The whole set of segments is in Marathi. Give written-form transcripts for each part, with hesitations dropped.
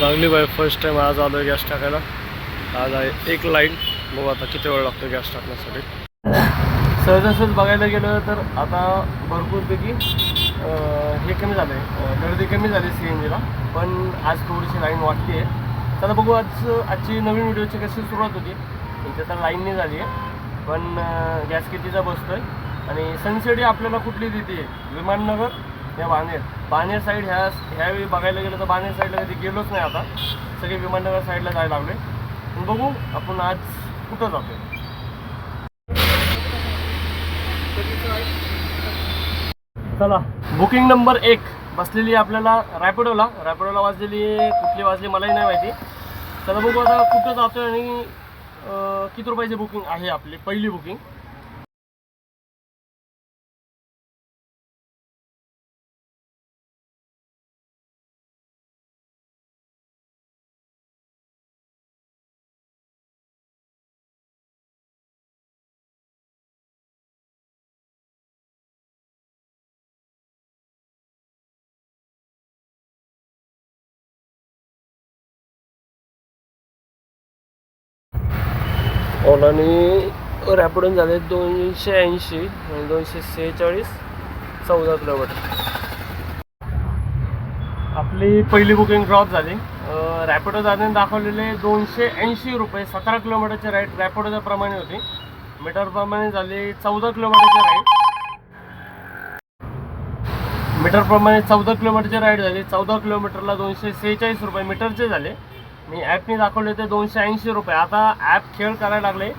लागली बाय फर्स्ट टाइम आज आलो आहे गॅस टाकायला. आज आहे एक लाईन. बघू आता किती वेळ लागतो गॅस टाकण्यासाठी. सहजासहज बघायला गेलं तर आता भरपूरपैकी हे कमी झालं आहे, गर्दी कमी झाली CNGला. पण आज थोडीशी लाईन वाटते आहे. चला बघू आजची नवीन व्हिडिओची कशी सुरुवात होती. इथे तर लाईन नाही झाली आहे, पण गॅस कितीचा बसतो आहे. आणि सनसेट आपल्याला कुठली देते, विमाननगर या बाणेर साईड. ह्यावेळी बघायला गेलं तर बाणेर साईडला कधी गेलोच नाही. आता सगळे विमाननगर साईडला जायला लागले. पण बघू आपण आज कुठं जातो. चला, बुकिंग नंबर 1 बसलेली आपल्याला रॅपिडोला वाजलेली. कुठली वाजली मलाही नाही माहिती. चला बघू आता कुठं जातोय आणि किती रुपयाची बुकिंग आहे आपली पहिली बुकिंग. ओलानी रॅपिडोन झाले 280 आणि 246 14 किलोमीटर. आपली पहिली बुकिंग ड्रॉप झाली. रॅपिडो जाण्याने दाखवलेले 280 रुपये. 17 किलोमीटरची राईड रॅपिडोच्या प्रमाणे होती. मीटरप्रमाणे झाले 14 किलोमीटरची राईड. मीटरप्रमाणे 14 किलोमीटरची राईड झाली. 14 किलोमीटरला 246 रुपये मीटरचे झाले. मी ॲपने दाखवले ते 280 रुपये. आता ॲप खेळ करायला लागले.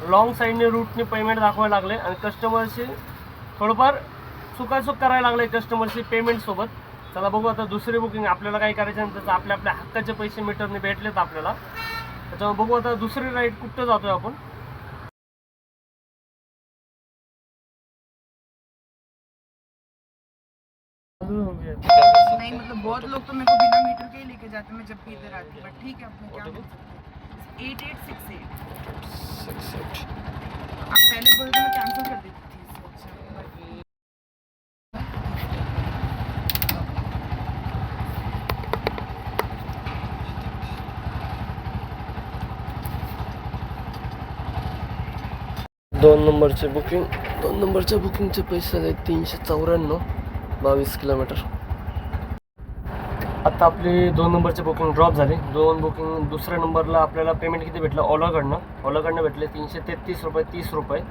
लॉंग साईडने रूटने पेमेंट दाखवायला लागले आणि कस्टमरशी थोडंफार चुकाचूक करायला लागले कस्टमरशी पेमेंटसोबत. चला बघू आता दुसरी बुकिंग आपल्याला काय करायचं आहे. त्याचं आपल्या हक्काचे पैसे मीटरने भेटलेत आपल्याला. त्याच्यामुळे बघू आता दुसरी राईड कुठं जातोय आपण. नहीं मतलब बहुत लोग तो मेरे को बिना मीटर के ही लेके जाते हैं मैं जब भी इधर आती हूँ, बट ठीक है आपने क्या बोल सकते हैं. 8868 आप पहले बोल मैं कैंसिल कर देती थी. दोन नंबरच्या बुकिंगचे पैसे झाले 394. 22 किलोमीटर. आता आपली 2 नंबरची बुकिंग ड्रॉप झाली. दुसऱ्या नंबरला आपल्याला पेमेंट किती भेटलं ओलाकडनं भेटले 333 रुपये 30 रुपये.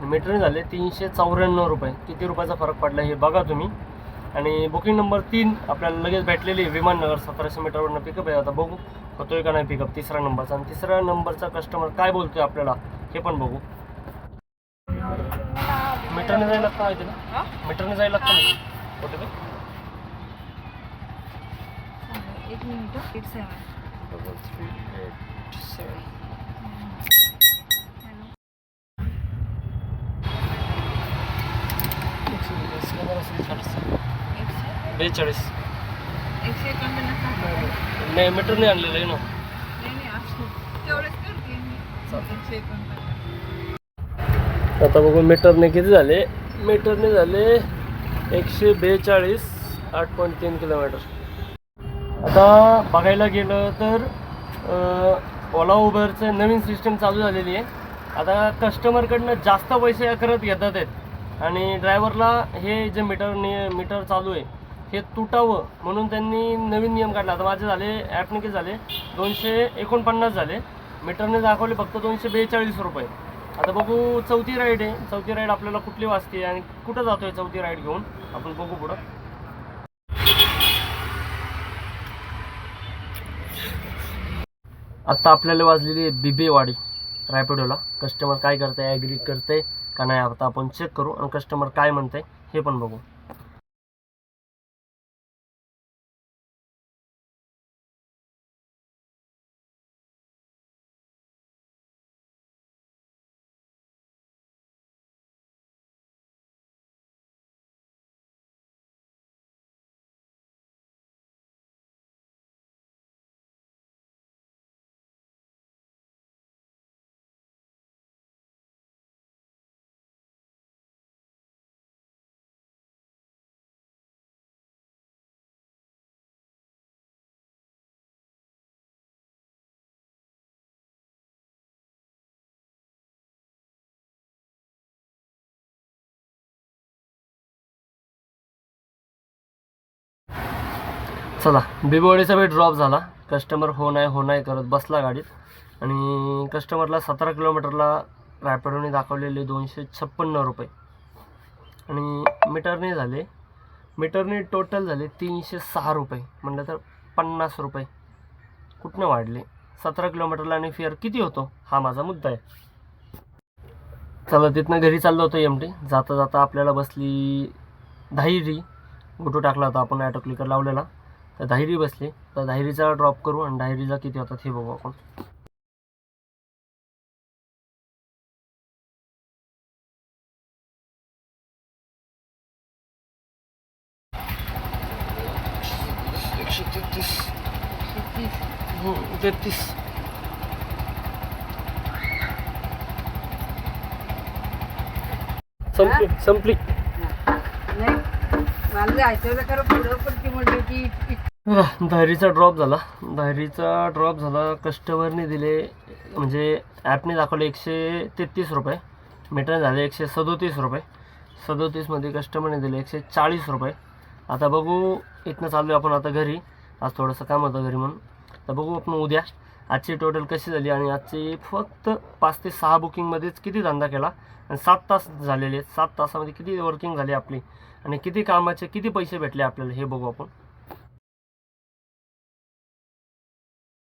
मीटरने झाले 394 रुपये. किती रुपयाचा फरक पडला हे बघा तुम्ही. आणि बुकिंग नंबर 3 आपल्याला लगेच भेटलेली विमाननगर 1700 मीटरवरनं पिकअप आहे. आता बघू होतोय का नाही पिकअप तिसऱ्या नंबरचा. आणि तिसऱ्या नंबरचा कस्टमर काय बोलतोय आपल्याला हे पण बघू. मीटरने जायला लागतं माहिती ना, मीटरने जायला लागतं कुठे काय. एक मिनिट 87 42 151 नाही मीटरने आणलेलं आहे ना. आता बघू मीटरने किती झाले. मीटरने झाले 142 8.3 किलोमीटर. आता बघायला गेलं तर ओला उबरचं नवीन सिस्टम चालू झालेली आहे. आता कस्टमरकडनं जास्त पैसे करत घेतात आहेत आणि ड्रायव्हरला हे जे मीटर चालू आहे हे तुटावं म्हणून त्यांनी नवीन नियम काढला. आता माझे झाले ॲपने किती झाले 249 झाले. मीटरने दाखवले फक्त 242 रुपये. आता बघू चौथी राईड आहे. चौथी राईड आपल्याला कुठली वाजते आणि कुठं जातो आहे चौथी राईड घेऊन आपण बघू पुढं. आत्ता आपल्याला वाजलेली आहे बिबेवाडी रॅपिडोला. कस्टमर काय करते आहे, ॲग्री करते का नाही आता आपण चेक करू आणि कस्टमर काय म्हणते हे पण बघू. चला बिबवडीचा बी ड्रॉप झाला. कस्टमर हो नाही करत बसला गाडीत आणि कस्टमरला 17 किलोमीटरला रॅपिडोने दाखवलेले 256 रुपये आणि मीटरने टोटल झाले 306 रुपये. म्हटलं तर 50 रुपये कुठनं वाढले. 17 किलोमीटरला आणि फेअर किती होतो हा माझा मुद्दा आहे. चला तिथनं घरी चाललो होतो एमटी. जाता जाता आपल्याला बसली धायरी. फोटो टाकला होता आपण ॲटो क्लिकर लावलेला, तर धायरी बसली. तर धायरीचा ड्रॉप करू आणि धायरीचा किती होतात हे बघू आपण. एकशे 33 संपली. धायरीचा ड्रॉप झाला. कस्टमरने दिले म्हणजे ॲपने दाखवले 133 रुपये. मीटर झाले 137 रुपये. 37मध्ये कस्टमरने दिले 140 रुपये. आता बघू इथनं चालू आपण आता घरी. आज थोडंसं काम होतं घरी म्हणून. तर बघू आपण उद्या आजची टोटल कशी झाली आणि आजची फक्त 5 ते 6 बुकिंगमध्येच किती धंदा केला आणि 7 तास झालेले. 7 तासामध्ये किती वर्किंग झाली आपली आणि किती कामाचे किती पैसे भेटले आपल्याला हे बघू आपण.